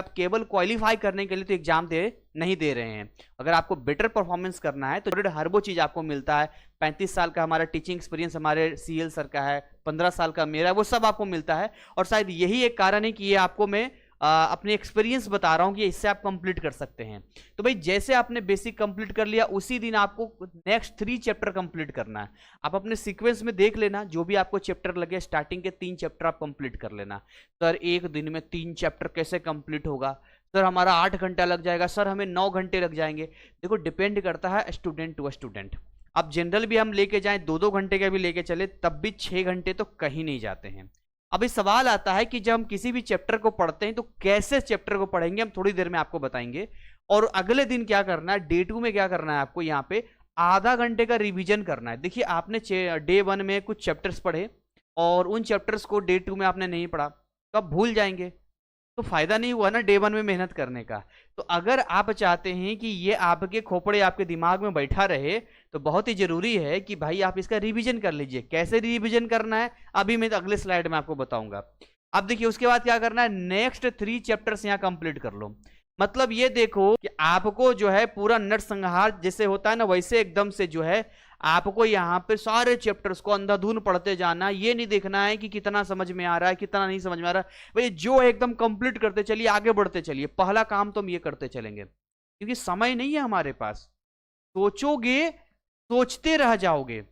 आप केवल क्वालिफाई करने के लिए तो एग्जाम नहीं दे रहे हैं। अगर आपको बेटर परफॉर्मेंस करना है तो हर वो चीज आपको मिलता है। 35 साल का हमारा टीचिंग एक्सपीरियंस हमारे सीएल सर का है, 15 साल का मेरा, वो सब आपको मिलता है। और शायद यही एक कारण है कि ये आपको मैं अपने एक्सपीरियंस बता रहा हूं कि इससे आप कंप्लीट कर सकते हैं। तो भाई जैसे आपने बेसिक कंप्लीट कर लिया, उसी दिन आपको नेक्स्ट 3 चैप्टर कंप्लीट करना है। आप अपने सीक्वेंस में देख लेना, जो भी आपको चैप्टर लगे स्टार्टिंग के 3 चैप्टर आप कंप्लीट कर लेना। सर एक दिन में 3 चैप्टर कैसे कंप्लीट होगा? सर हमारा 8 घंटा लग जाएगा, सर हमें 9 घंटे लग जाएंगे। देखो डिपेंड करता है स्टूडेंट टू स्टूडेंट। अब जनरल भी हम लेके जाएं, 2-2 घंटे का भी लेके चले, तब भी 6 घंटे तो कहीं नहीं जाते हैं। अभी सवाल आता है कि जब हम किसी भी चैप्टर को पढ़ते हैं तो कैसे चैप्टर को पढ़ेंगे, हम थोड़ी देर में आपको बताएंगे। और अगले दिन क्या करना है, डे 2 में क्या करना है आपको, यहाँ पे आधा घंटे का रिवीजन करना है। देखिए आपने डे 1 में कुछ चैप्टर्स पढ़े और उन चैप्टर्स को डे 2 में आपने नहीं पढ़ा, तो आप भूल जाएंगे, तो फायदा नहीं हुआ ना डे 1 में मेहनत करने का। तो अगर आप चाहते हैं कि ये आपके खोपड़े आपके दिमाग में बैठा रहे, तो बहुत ही जरूरी है कि भाई आप इसका रिवीजन कर लीजिए। कैसे रिवीजन करना है अभी मैं अगले स्लाइड में आपको बताऊंगा। अब देखिए उसके बाद क्या करना है, नेक्स्ट 3 चैप्टर्स यहाँ कंप्लीट कर लो। मतलब ये देखो कि आपको जो है पूरा नरसंहार जैसे होता है ना, वैसे एकदम से जो है आपको यहाँ पे सारे चैप्टर्स को अंधाधुन पढ़ते जाना। ये नहीं देखना है कि कितना समझ में आ रहा है कितना नहीं समझ में आ रहा है, भाई जो एकदम कंप्लीट करते चलिए, आगे बढ़ते चलिए। पहला काम तो हम ये करते चलेंगे, क्योंकि समय नहीं है हमारे पास। सोचोगे, सोचते रह जाओगे,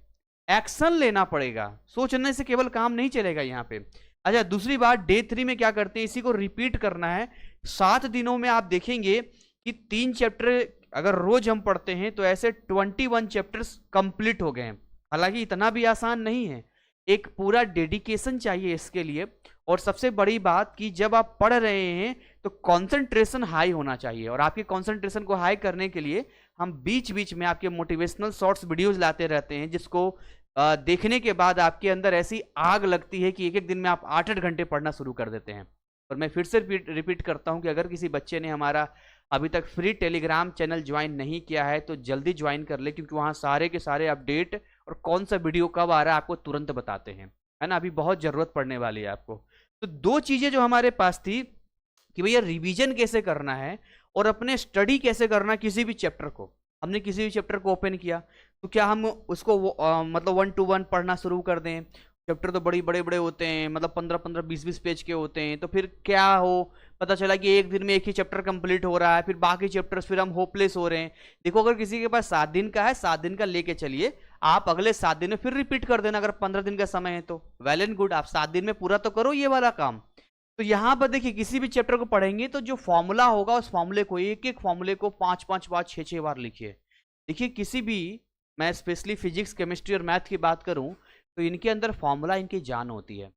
एक्शन लेना पड़ेगा। सोचने से केवल काम नहीं चलेगा यहाँ पे। अच्छा दूसरी बात, डे 3 में क्या करते हैं, इसी को रिपीट करना है। 7 दिनों में आप देखेंगे कि 3 चैप्टर अगर रोज हम पढ़ते हैं तो ऐसे 21 चैप्टर्स कंप्लीट हो गए हैं। हालांकि इतना भी आसान नहीं है, एक पूरा डेडिकेशन चाहिए इसके लिए। और सबसे बड़ी बात कि जब आप पढ़ रहे हैं तो कंसंट्रेशन हाई होना चाहिए। और आपके कंसंट्रेशन को हाई करने के लिए हम बीच बीच में आपके मोटिवेशनल शॉर्ट्स वीडियोस लाते रहते हैं, जिसको देखने के बाद आपके अंदर ऐसी आग लगती है कि एक एक दिन में आप 8-8 घंटे पढ़ना शुरू कर देते हैं। और मैं फिर से रिपीट करता हूं कि अगर किसी बच्चे ने हमारा अभी तक फ्री टेलीग्राम चैनल ज्वाइन नहीं किया है तो जल्दी ज्वाइन कर ले, क्योंकि वहाँ सारे के सारे अपडेट और कौन सा वीडियो कब आ रहा है आपको तुरंत बताते हैं, है ना। अभी बहुत ज़रूरत पड़ने वाली है आपको। तो 2 चीज़ें जो हमारे पास थी कि भैया रिवीजन कैसे करना है और अपने स्टडी कैसे करना है। किसी भी चैप्टर को हमने किसी भी चैप्टर को ओपन किया तो क्या हम उसको मतलब 1 to 1 पढ़ना शुरू कर दें। चैप्टर तो बड़े बड़े होते हैं, मतलब 15-15 20-20 पेज के होते हैं। तो फिर क्या हो, पता चला कि एक दिन में एक ही चैप्टर कंप्लीट हो रहा है, फिर बाकी चैप्टर्स फिर हम होपलेस हो रहे हैं। देखो अगर किसी के पास 7 दिन का है, 7 दिन का लेके चलिए, आप अगले 7 दिन में फिर रिपीट कर देना। अगर 15 दिन का समय है तो वेल एंड गुड, आप 7 दिन में पूरा तो करो ये वाला काम। तो यहाँ पर देखिए किसी भी चैप्टर को पढ़ेंगे तो जो फॉर्मूला होगा उस फॉर्मूले को एक फॉर्मूले को 5-5 बार 6-6 बार लिखिए। देखिए किसी भी, मैं स्पेशली फिजिक्स केमिस्ट्री और मैथ की बात करूं तो इनके अंदर फॉर्मूला इनकी जान होती है।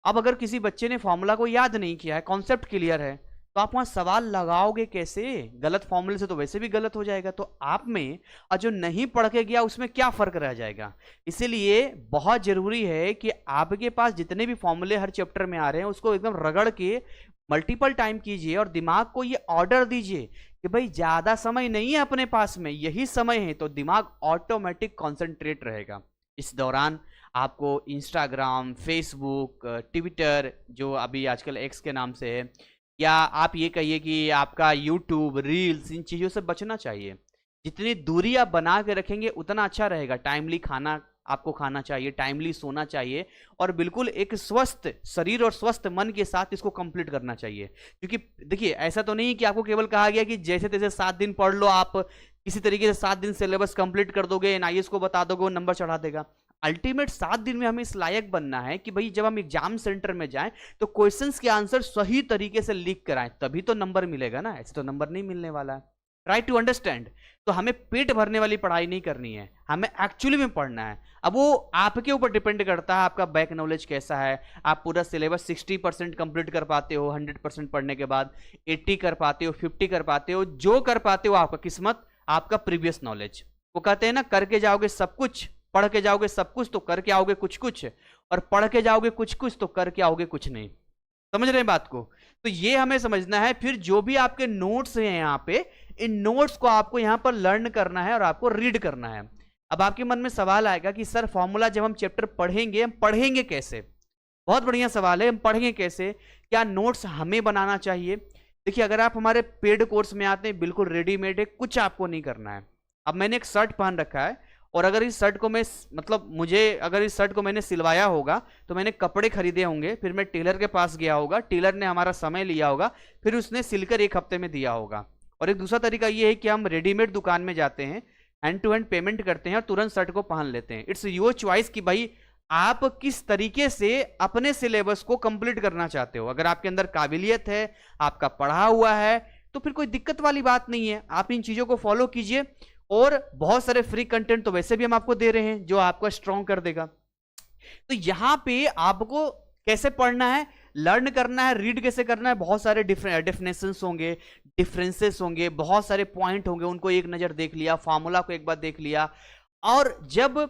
अब अगर किसी बच्चे ने फॉर्मूला को याद नहीं किया है, कॉन्सेप्ट क्लियर है, तो आप वहां सवाल लगाओगे कैसे? गलत फॉर्मूले से तो वैसे भी गलत हो जाएगा। तो आप में और जो नहीं पढ़ के गया उसमें क्या फर्क रह जाएगा। इसीलिए बहुत जरूरी है कि आपके पास जितने भी फॉर्मूले हर चैप्टर में आ रहे हैं उसको एकदम रगड़ के मल्टीपल टाइम कीजिए और दिमाग को ये ऑर्डर दीजिए कि भाई ज्यादा समय नहीं है अपने पास में, यही समय है। तो दिमाग ऑटोमेटिक कॉन्सेंट्रेट रहेगा। इस दौरान आपको इंस्टाग्राम, फेसबुक, ट्विटर जो अभी आजकल एक्स के नाम से है, या आप ये कहिए कि आपका यूट्यूब, रील्स, इन चीज़ों से बचना चाहिए। जितनी दूरी आप बना के रखेंगे उतना अच्छा रहेगा। टाइमली खाना आपको खाना चाहिए, टाइमली सोना चाहिए और बिल्कुल एक स्वस्थ शरीर और स्वस्थ मन के साथ इसको कंप्लीट करना चाहिए। क्योंकि देखिए ऐसा तो नहीं कि आपको केवल कहा गया कि जैसे तैसे 7 दिन पढ़ लो, आप किसी तरीके से 7 दिन सिलेबस कंप्लीट कर दोगे, एनआईएस को बता दोगे, वो नंबर चढ़ा देगा। अल्टीमेट 7 दिन में हमें इस लायक बनना है कि भाई जब हम एग्जाम सेंटर में जाएं तो क्वेश्चंस के आंसर सही तरीके से लिख कर आए, तभी तो नंबर मिलेगा ना, ऐसे तो नंबर नहीं मिलने वाला है। Try to understand. तो हमें पेट भरने वाली पढ़ाई नहीं करनी है, हमें एक्चुअली में पढ़ना है। अब वो आपके ऊपर डिपेंड करता है आपका बैक नॉलेज कैसा है। आप पूरा सिलेबस 60% कंप्लीट कर पाते हो 100% पढ़ने के बाद, 80 कर पाते हो, 50 कर पाते हो, जो कर पाते हो आपका किस्मत, आपका प्रीवियस नॉलेज। वो कहते हैं ना, करके जाओगे सब कुछ, पढ़ के जाओगे सब कुछ तो करके आओगे कुछ कुछ, और पढ़ के जाओगे कुछ कुछ तो करके आओगे कुछ नहीं। समझ रहे हैं बात को? तो ये हमें समझना है। फिर जो भी आपके नोट्स हैं यहाँ पे, इन नोट्स को आपको यहाँ पर लर्न करना है और आपको रीड करना है। अब आपके मन में सवाल आएगा कि सर फॉर्मूला जब हम चैप्टर पढ़ेंगे, हम पढ़ेंगे कैसे? बहुत बढ़िया सवाल है, हम पढ़ेंगे कैसे? क्या नोट्स हमें बनाना चाहिए? देखिए अगर आप हमारे पेड कोर्स में आते हैं, बिल्कुल रेडीमेड है, कुछ आपको नहीं करना है। अब मैंने एक शर्ट पहन रखा है, और अगर इस शर्ट को मैं मतलब मुझे अगर इस शर्ट को मैंने सिलवाया होगा तो मैंने कपड़े खरीदे होंगे, फिर मैं टेलर के पास गया होगा, टेलर ने हमारा समय लिया होगा, फिर उसने सिलकर 1 हफ्ते में दिया होगा। और एक दूसरा तरीका ये है कि हम रेडीमेड दुकान में जाते हैं, हैंड टू हैंड पेमेंट करते हैं और तुरंत शर्ट को पहन लेते हैं। इट्स योर चॉइस कि भाई आप किस तरीके से अपने सिलेबस को कंप्लीट करना चाहते हो। अगर आपके अंदर काबिलियत है, आपका पढ़ा हुआ है, तो फिर कोई दिक्कत वाली बात नहीं है, आप इन चीजों को फॉलो कीजिए। और बहुत सारे फ्री कंटेंट तो वैसे भी हम आपको दे रहे हैं जो आपको स्ट्रॉन्ग कर देगा। तो यहां पे आपको कैसे पढ़ना है, लर्न करना है, रीड कैसे करना है, बहुत सारे डेफिनेशंस होंगे, डिफरेंसेस होंगे, बहुत सारे पॉइंट होंगे, उनको एक नजर देख लिया, फार्मूला को एक बार देख लिया। और जब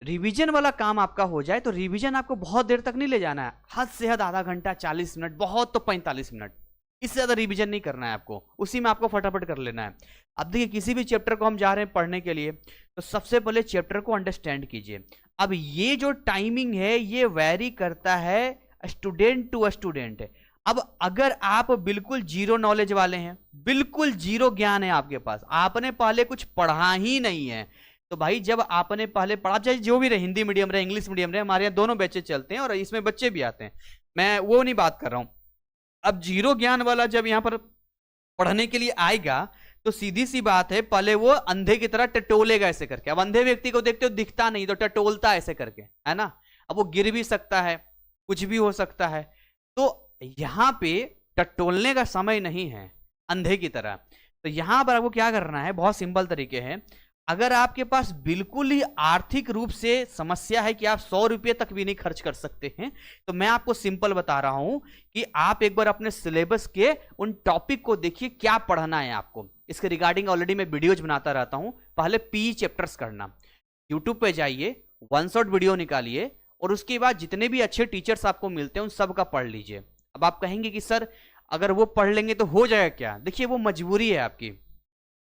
रिवीजन वाला काम आपका हो जाए तो रिवीजन आपको बहुत देर तक नहीं ले जाना है, हद से हद आधा घंटा, 40 मिनट, बहुत तो 45 मिनट, इससे ज्यादा रिवीजन नहीं करना है आपको, उसी में आपको फटाफट कर लेना है। अब देखिए किसी भी चैप्टर को हम जा रहे हैं पढ़ने के लिए, तो सबसे पहले चैप्टर को अंडरस्टैंड कीजिए। अब ये जो टाइमिंग है ये वैरी करता है स्टूडेंट टू स्टूडेंट। अब अगर आप बिल्कुल जीरो नॉलेज वाले हैं, बिल्कुल जीरो ज्ञान है आपके पास, आपने पहले कुछ पढ़ा ही नहीं है, तो भाई जब आपने पहले पढ़ा, चाहे जो भी रहे, हिंदी मीडियम रहे, इंग्लिश मीडियम रहे, हमारे यहाँ दोनों बैचेज चलते हैं और इसमें बच्चे भी आते हैं, मैं वो नहीं बात कर रहा हूं। अब जीरो ज्ञान वाला जब यहां पर पढ़ने के लिए आएगा तो सीधी सी बात है, पहले वो अंधे की तरह टटोलेगा ऐसे करके। अब अंधे व्यक्ति को देखते हो दिखता नहीं तो टटोलता ऐसे करके, है ना। अब वो गिर भी सकता है, कुछ भी हो सकता है, तो यहां पे टटोलने का समय नहीं है अंधे की तरह। तो यहां पर आपको क्या करना है, बहुत सिंपल तरीके हैं। अगर आपके पास बिल्कुल ही आर्थिक रूप से समस्या है कि आप 100 रुपये तक भी नहीं खर्च कर सकते हैं, तो मैं आपको सिंपल बता रहा हूं कि आप एक बार अपने सिलेबस के उन टॉपिक को देखिए, क्या पढ़ना है आपको। इसके रिगार्डिंग ऑलरेडी मैं वीडियोज बनाता रहता हूं। पहले पी चैप्टर्स करना, यूट्यूब पे जाइए, 1 शॉट वीडियो निकालिए और उसके बाद जितने भी अच्छे टीचर्स आपको मिलते हैं उन सब का पढ़ लीजिए। अब आप कहेंगे कि सर अगर वो पढ़ लेंगे तो हो जाएगा क्या? देखिए वो मजबूरी है आपकी।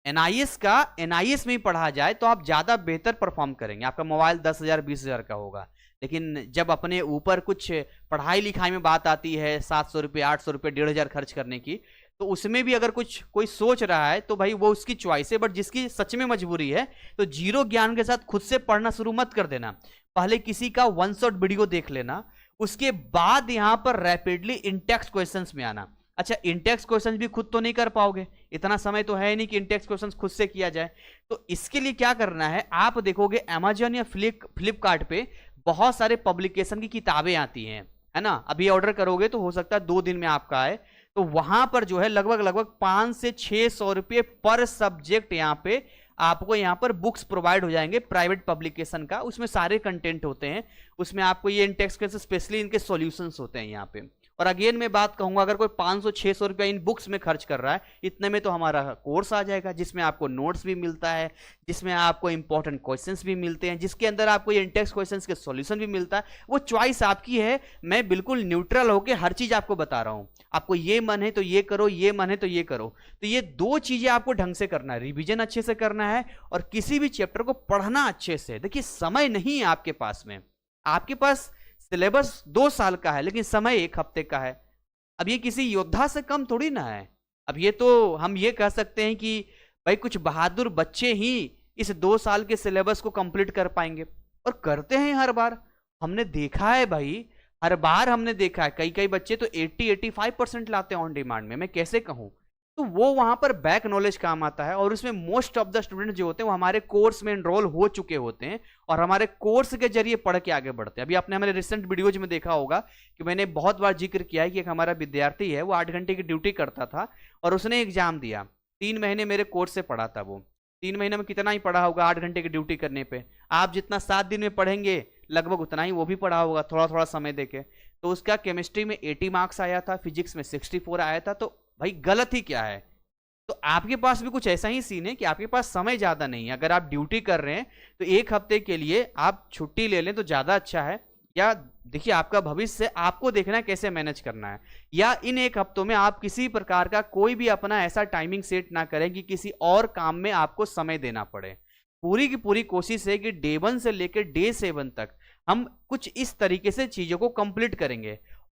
एनआईएस का एनआईएस में ही पढ़ा जाए तो आप ज्यादा बेहतर परफॉर्म करेंगे। आपका मोबाइल 10,000 20,000 का होगा, लेकिन जब अपने ऊपर कुछ पढ़ाई लिखाई में बात आती है 700 रुपये 800 रुपये 1,500 खर्च करने की, तो उसमें भी अगर कुछ कोई सोच रहा है तो भाई वो उसकी चॉइस है। बट जिसकी सच में मजबूरी है तो जीरो ज्ञान के साथ खुद से पढ़ना शुरू मत कर देना। पहले किसी का 1 शॉट वीडियो देख लेना, उसके बाद यहां पर रैपिडली इंटेक्स्ट क्वेश्चंस में आना। अच्छा, इंटेक्स्ट क्वेश्चंस भी खुद तो नहीं कर पाओगे, इतना समय तो है नहीं कि इंटेक्स्ट क्वेश्चंस खुद से किया जाए। तो इसके लिए क्या करना है, आप देखोगे अमेजन या फ्लिपकार्ट पे बहुत सारे पब्लिकेशन की किताबें आती हैं, है ना। अभी ऑर्डर करोगे तो हो सकता है 2 दिन में आपका आए। तो वहां पर जो है लगभग 500 से 600 रुपये पर सब्जेक्ट यहाँ पे आपको यहाँ पर बुक्स प्रोवाइड हो जाएंगे प्राइवेट पब्लिकेशन का। उसमें सारे कंटेंट होते हैं, उसमें आपको ये इंटेक्स्ट के स्पेशली इनके सॉल्यूशंस होते हैं यहाँ पे। और अगेन मैं बात कहूंगा, अगर कोई 500-600 रुपया इन बुक्स में खर्च कर रहा है, इतने में तो हमारा कोर्स आ जाएगा, जिसमें आपको नोट्स भी मिलता है, जिसमें आपको इंपॉर्टेंट क्वेश्चंस भी मिलते हैं, जिसके अंदर आपको ये इंटेक्स्ट क्वेश्चंस के सॉल्यूशन भी मिलता है। वो चॉइस आपकी है, मैं बिल्कुल न्यूट्रल होकर हर चीज आपको बता रहा हूं। आपको ये मन है तो ये करो, ये मन है तो ये करो। तो ये 2 चीजें आपको ढंग से करना है, रिविजन अच्छे से करना है और किसी भी चैप्टर को पढ़ना अच्छे से। देखिए समय नहीं है आपके पास में, आपके पास सिलेबस 2 साल का है लेकिन समय 1 हफ्ते का है। अब ये किसी योद्धा से कम थोड़ी ना है। अब ये तो हम ये कह सकते हैं कि भाई कुछ बहादुर बच्चे ही इस 2 साल के सिलेबस को कंप्लीट कर पाएंगे, और करते हैं हर बार। हमने देखा है भाई, हर बार हमने देखा है, कई बच्चे तो 80-85% लाते हैं ऑन डिमांड में। मैं कैसे कहूं, तो वो वहां पर बैक नॉलेज काम आता है। और उसमें मोस्ट ऑफ द स्टूडेंट जो होते हैं वो हमारे कोर्स में एनरोल हो चुके होते हैं और हमारे कोर्स के जरिए पढ़ के आगे बढ़ते हैं। अभी आपने हमारे रिसेंट वीडियोज में देखा होगा कि मैंने बहुत बार जिक्र किया है कि एक हमारा विद्यार्थी है, वो 8 घंटे की ड्यूटी करता था और उसने एग्जाम दिया। 3 महीने मेरे कोर्स से पढ़ा था वो। 3 महीने में कितना ही पढ़ा होगा 8 घंटे की ड्यूटी करने पे। आप जितना 7 दिन में पढ़ेंगे लगभग उतना ही वो भी पढ़ा होगा, थोड़ा थोड़ा समय देके। तो उसका केमिस्ट्री में 80 मार्क्स आया था, फिजिक्स में 64 आया था। तो भाई गलत ही क्या है। तो आपके पास भी कुछ ऐसा ही सीन है कि आपके पास समय ज्यादा नहीं है। अगर आप ड्यूटी कर रहे हैं तो 1 हफ्ते के लिए आप छुट्टी ले लें तो ज्यादा अच्छा है। या देखिए आपका भविष्य आपको देखना है कैसे मैनेज करना है, या इन 1 हफ्तों में आप किसी प्रकार का कोई भी अपना ऐसा टाइमिंग सेट ना करें कि किसी और काम में आपको समय देना पड़े। पूरी की पूरी कोशिश है कि डे 1 से लेकर डे 7 तक हम कुछ इस तरीके से चीजों को कंप्लीट करेंगे।